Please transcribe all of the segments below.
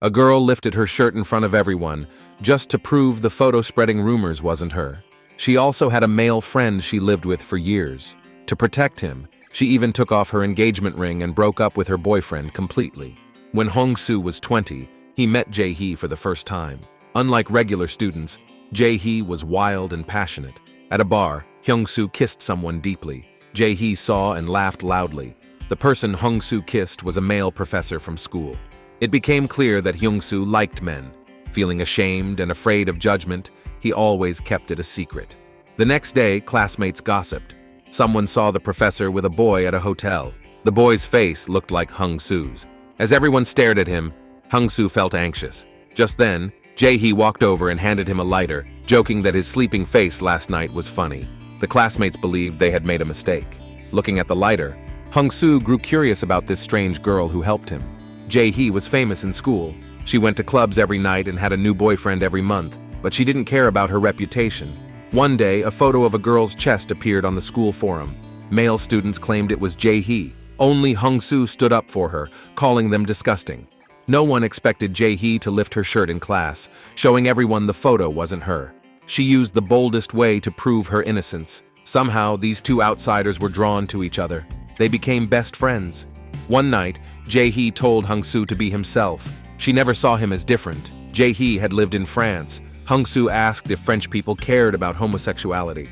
A girl lifted her shirt in front of everyone, just to prove the photo spreading rumors wasn't her. She also had a male friend she lived with for years. To protect him, she even took off her engagement ring and broke up with her boyfriend completely. When Hong-soo was 20, he met Jae-hee for the first time. Unlike regular students, Jae-hee was wild and passionate. At a bar, Hyung-soo kissed someone deeply. Jae-hee saw and laughed loudly. The person Hong-soo kissed was a male professor from school. It became clear that Hyung-soo liked men. Feeling ashamed and afraid of judgment, he always kept it a secret. The next day, classmates gossiped. Someone saw the professor with a boy at a hotel. The boy's face looked like Hong-soo's. As everyone stared at him, Hong-soo felt anxious. Just then, Jae-hee walked over and handed him a lighter, joking that his sleeping face last night was funny. The classmates believed they had made a mistake. Looking at the lighter, Hong-soo grew curious about this strange girl who helped him. Jae-hee was famous in school. She went to clubs every night and had a new boyfriend every month, but she didn't care about her reputation. One day, a photo of a girl's chest appeared on the school forum. Male students claimed it was Jae-hee. Only Hong-soo stood up for her, calling them disgusting. No one expected Jae-hee to lift her shirt in class, showing everyone the photo wasn't her. She used the boldest way to prove her innocence. Somehow, these two outsiders were drawn to each other. They became best friends. One night, Jae-hee told Hong-soo to be himself. She never saw him as different. Jae-hee had lived in France. Hong-soo asked if French people cared about homosexuality.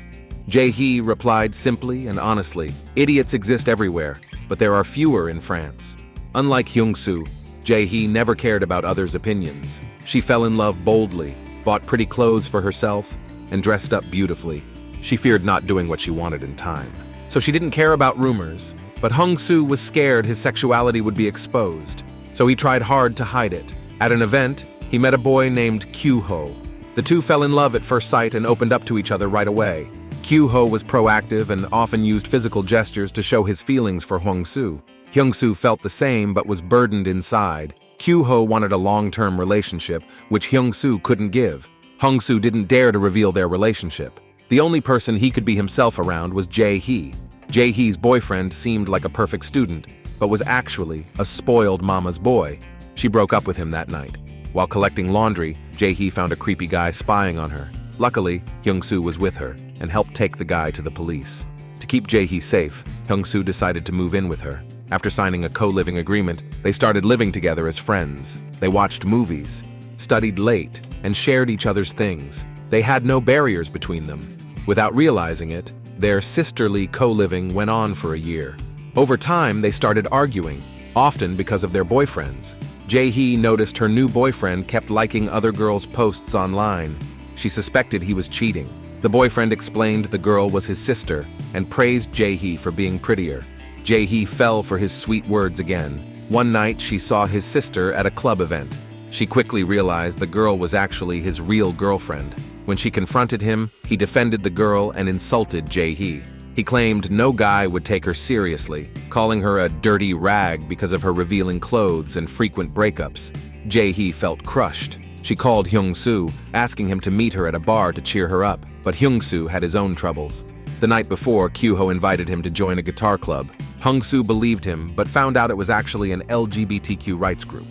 Jae-hee replied simply and honestly, "Idiots exist everywhere, but there are fewer in France." Unlike Hyung-soo, Jae-hee never cared about others' opinions. She fell in love boldly, bought pretty clothes for herself, and dressed up beautifully. She feared not doing what she wanted in time. So she didn't care about rumors, but Hong-soo was scared his sexuality would be exposed, so he tried hard to hide it. At an event, he met a boy named Kyu-ho. The two fell in love at first sight and opened up to each other right away. Kyu-ho was proactive and often used physical gestures to show his feelings for Hong-soo. Hyung-soo felt the same but was burdened inside. Kyu-ho wanted a long-term relationship, which Hyung-soo couldn't give. Hong-soo didn't dare to reveal their relationship. The only person he could be himself around was Jae-hee. Jae-hee's boyfriend seemed like a perfect student, but was actually a spoiled mama's boy. She broke up with him that night. While collecting laundry, Jae-hee found a creepy guy spying on her. Luckily, Hyung-soo was with her and helped take the guy to the police. To keep Jae-hee safe, Hyung-soo decided to move in with her. After signing a co-living agreement, they started living together as friends. They watched movies, studied late, and shared each other's things. They had no barriers between them. Without realizing it, their sisterly co-living went on for a year. Over time, they started arguing, often because of their boyfriends. Jae-hee noticed her new boyfriend kept liking other girls' posts online. She suspected he was cheating. The boyfriend explained the girl was his sister and praised Jae-hee for being prettier. Jae-hee fell for his sweet words again. One night, she saw his sister at a club event. She quickly realized the girl was actually his real girlfriend. When she confronted him, he defended the girl and insulted Jae-hee. He claimed no guy would take her seriously, calling her a dirty rag because of her revealing clothes and frequent breakups. Jae-hee felt crushed. She called Hyung-soo, asking him to meet her at a bar to cheer her up, but Hyung-soo had his own troubles. The night before, Kyu-ho invited him to join a guitar club. Hong-soo believed him, but found out it was actually an LGBTQ rights group.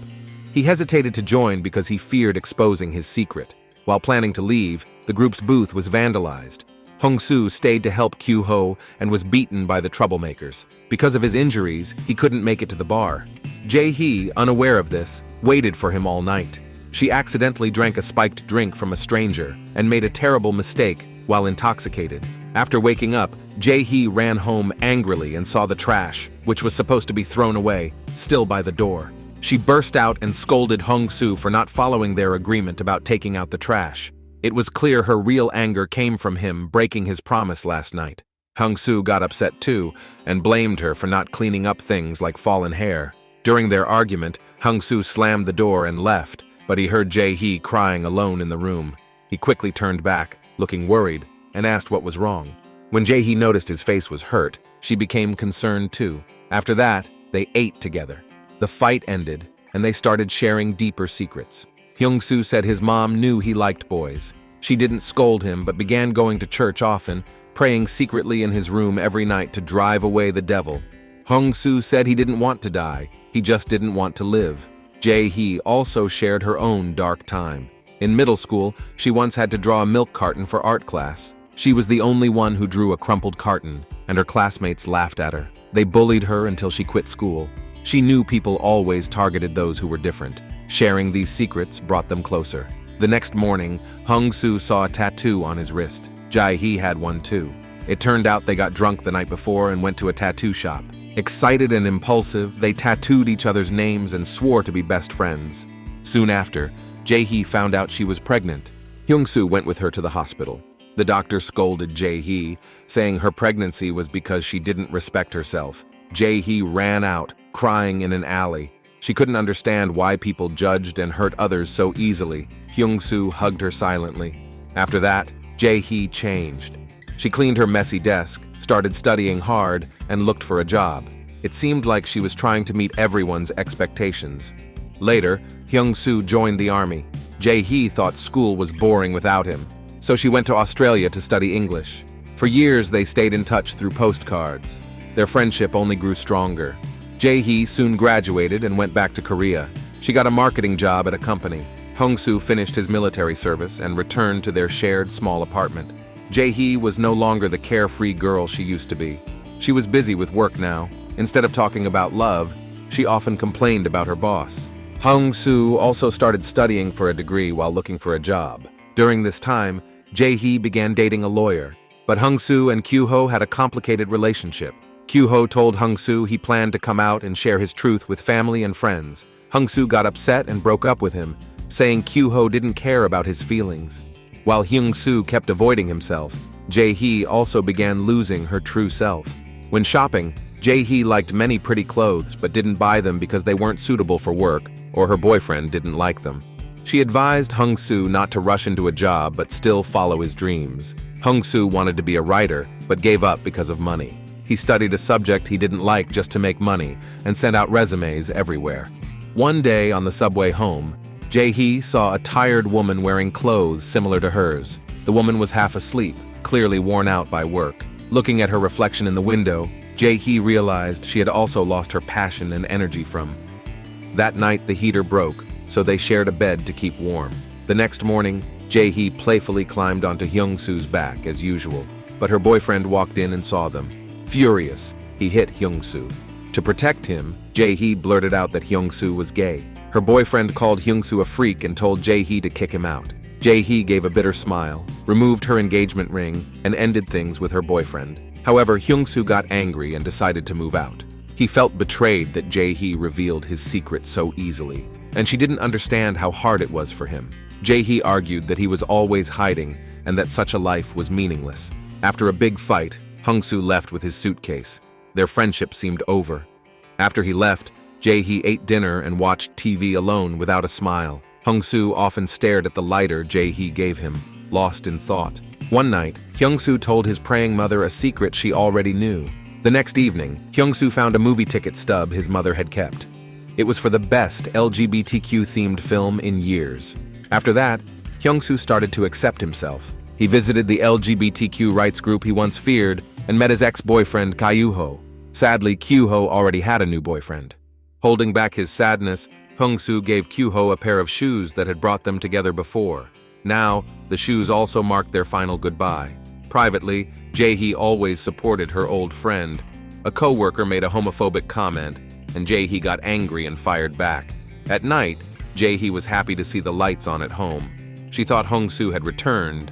He hesitated to join because he feared exposing his secret. While planning to leave, the group's booth was vandalized. Hong-soo stayed to help Kyu-ho and was beaten by the troublemakers. Because of his injuries, he couldn't make it to the bar. Jae-hee, unaware of this, waited for him all night. She accidentally drank a spiked drink from a stranger and made a terrible mistake while intoxicated. After waking up, Jae-hee ran home angrily and saw the trash, which was supposed to be thrown away, still by the door. She burst out and scolded Hong-soo for not following their agreement about taking out the trash. It was clear her real anger came from him breaking his promise last night. Hong-soo got upset too and blamed her for not cleaning up things like fallen hair. During their argument, Hong-soo slammed the door and left, but he heard Jae-hee crying alone in the room. He quickly turned back, looking worried, and asked what was wrong. When Jae-hee noticed his face was hurt, she became concerned too. After that, they ate together. The fight ended, and they started sharing deeper secrets. Hyung-soo said his mom knew he liked boys. She didn't scold him, but began going to church often, praying secretly in his room every night to drive away the devil. Hong-soo said he didn't want to die, he just didn't want to live. Jae-hee also shared her own dark time. In middle school, she once had to draw a milk carton for art class. She was the only one who drew a crumpled carton, and her classmates laughed at her. They bullied her until she quit school. She knew people always targeted those who were different. Sharing these secrets brought them closer. The next morning, Hong-soo saw a tattoo on his wrist. Jae-hee had one too. It turned out they got drunk the night before and went to a tattoo shop. Excited and impulsive, they tattooed each other's names and swore to be best friends. Soon after, Jae-hee found out she was pregnant. Hyung-soo went with her to the hospital. The doctor scolded Jae-hee, saying her pregnancy was because she didn't respect herself. Jae-hee ran out, crying in an alley. She couldn't understand why people judged and hurt others so easily. Hyung-soo hugged her silently. After that, Jae-hee changed. She cleaned her messy desk, started studying hard, and looked for a job. It seemed like she was trying to meet everyone's expectations. Later, Hyung-soo joined the army. Jae-hee thought school was boring without him, so she went to Australia to study English. For years, they stayed in touch through postcards. Their friendship only grew stronger. Jae-hee soon graduated and went back to Korea. She got a marketing job at a company. Hong-soo finished his military service and returned to their shared small apartment. Jae-hee was no longer the carefree girl she used to be. She was busy with work now. Instead of talking about love, she often complained about her boss. Hong-soo also started studying for a degree while looking for a job. During this time, Jae-hee began dating a lawyer. But Hong-soo and Kyu-ho had a complicated relationship. Kyu-ho told Hong-soo he planned to come out and share his truth with family and friends. Hong-soo got upset and broke up with him, saying Kyu-ho didn't care about his feelings. While Hyung-soo kept avoiding himself, Jae-hee also began losing her true self. When shopping, Jae-hee liked many pretty clothes but didn't buy them because they weren't suitable for work or her boyfriend didn't like them. She advised Hong-soo not to rush into a job but still follow his dreams. Hong-soo wanted to be a writer but gave up because of money. He studied a subject he didn't like just to make money and sent out resumes everywhere. One day on the subway home, Jae-hee saw a tired woman wearing clothes similar to hers. The woman was half asleep, clearly worn out by work. Looking at her reflection in the window, Jae-hee realized she had also lost her passion and energy from. That night the heater broke, so they shared a bed to keep warm. The next morning, Jae-hee playfully climbed onto Hyung-soo's back as usual, but her boyfriend walked in and saw them. Furious, he hit Hyung-soo. To protect him, Jae-hee blurted out that Hyung-soo was gay. Her boyfriend called Hyung-soo a freak and told Jae-hee to kick him out. Jae-hee gave a bitter smile, removed her engagement ring, and ended things with her boyfriend. However, Hyung-soo got angry and decided to move out. He felt betrayed that Jae-hee revealed his secret so easily, and she didn't understand how hard it was for him. Jae-hee argued that he was always hiding and that such a life was meaningless. After a big fight, Hong-soo left with his suitcase. Their friendship seemed over. After he left, Jae-hee ate dinner and watched TV alone without a smile. Hong-soo often stared at the lighter Jae-hee gave him, lost in thought. One night, Hyung-soo told his praying mother a secret she already knew. The next evening, Hyung-soo found a movie ticket stub his mother had kept. It was for the best LGBTQ-themed film in years. After that, Hyung-soo started to accept himself. He visited the LGBTQ rights group he once feared and met his ex-boyfriend Kyu-ho. Sadly, Kyu-ho already had a new boyfriend. Holding back his sadness, Hong-soo gave Kyu-ho a pair of shoes that had brought them together before. Now, the shoes also marked their final goodbye. Privately, Jae-hee always supported her old friend. A co-worker made a homophobic comment, and Jae-hee got angry and fired back. At night, Jae-hee was happy to see the lights on at home. She thought Hong-soo had returned,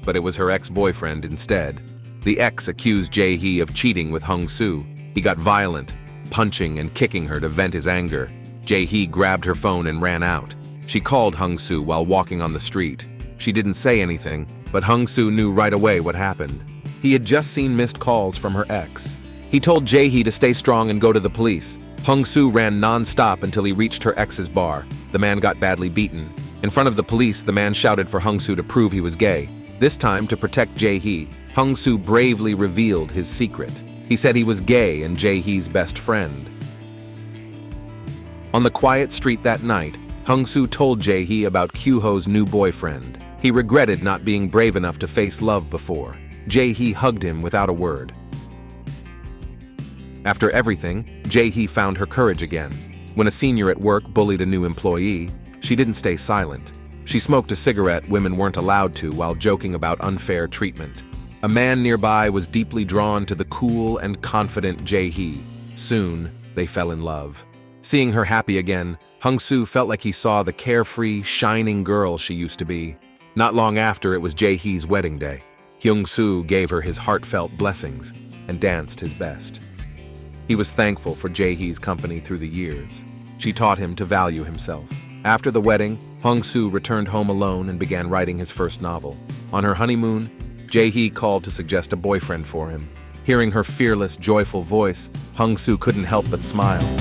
but it was her ex-boyfriend instead. The ex accused Jae-hee of cheating with Hong-soo. He got violent, punching and kicking her to vent his anger. Jae-hee grabbed her phone and ran out. She called Hong-soo while walking on the street. She didn't say anything, but Hong-soo knew right away what happened. He had just seen missed calls from her ex. He told Jae-hee to stay strong and go to the police. Hong-soo ran non-stop until he reached her ex's bar. The man got badly beaten. In front of the police, the man shouted for Hong-soo to prove he was gay. This time, to protect Jae-hee, Hong-soo bravely revealed his secret. He said he was gay and Jae-hee's best friend. On the quiet street that night, Hong-soo told Jae-hee about Kyu-ho's new boyfriend. He regretted not being brave enough to face love before. Jae-hee hugged him without a word. After everything, Jae-hee found her courage again. When a senior at work bullied a new employee, she didn't stay silent. She smoked a cigarette women weren't allowed to while joking about unfair treatment. A man nearby was deeply drawn to the cool and confident Jae-hee. Soon, they fell in love. Seeing her happy again, Hung-soo felt like he saw the carefree, shining girl she used to be. Not long after, it was Jae-hee's wedding day. Hyung-soo gave her his heartfelt blessings and danced his best. He was thankful for Jae-hee's company through the years. She taught him to value himself. After the wedding, Hung-soo returned home alone and began writing his first novel. On her honeymoon, Jae-hee called to suggest a boyfriend for him. Hearing her fearless, joyful voice, Hung-soo couldn't help but smile.